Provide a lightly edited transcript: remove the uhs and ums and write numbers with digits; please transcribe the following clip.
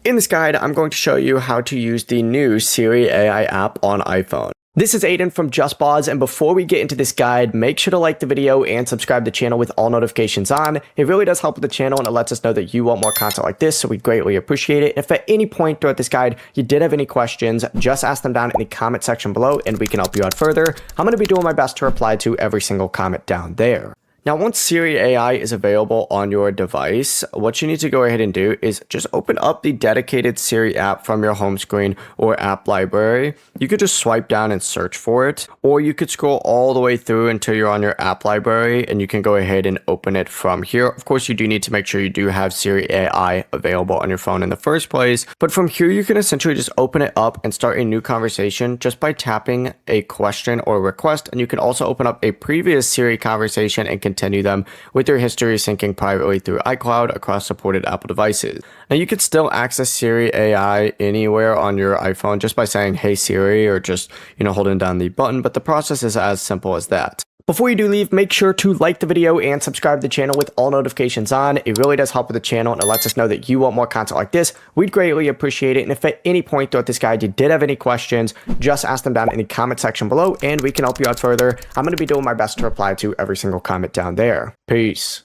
In this guide, I'm going to show you how to use the new Siri AI app on iPhone. This is Aiden from JustBoz, and before we get into this guide, make sure to like the video and subscribe to the channel with all notifications on. It really does help with the channel, and it lets us know that you want more content like this, so we greatly appreciate it. If at any point throughout this guide you did have any questions, just ask them down in the comment section below, and we can help you out further. I'm going to be doing my best to reply to every single comment down there. Now, once Siri AI is available on your device, what you need to go ahead and do is just open up the dedicated Siri app from your home screen or app library. You could just swipe down and search for it, or you could scroll all the way through until you're on your app library and you can go ahead and open it from here. Of course, you do need to make sure you do have Siri AI available on your phone in the first place, but from here you can essentially just open it up and start a new conversation just by tapping a question or request, and you can also open up a previous Siri conversation and continue them with your history syncing privately through iCloud across supported Apple devices. Now, you could still access Siri AI anywhere on your iPhone just by saying, "Hey Siri," or just, holding down the button, but the process is as simple as that. Before you do leave, make sure to like the video and subscribe to the channel with all notifications on. It really does help with the channel, and it lets us know that you want more content like this. We'd greatly appreciate it. And if at any point throughout this guide you did have any questions, just ask them down in the comment section below, and we can help you out further. I'm going to be doing my best to reply to every single comment down there. Peace.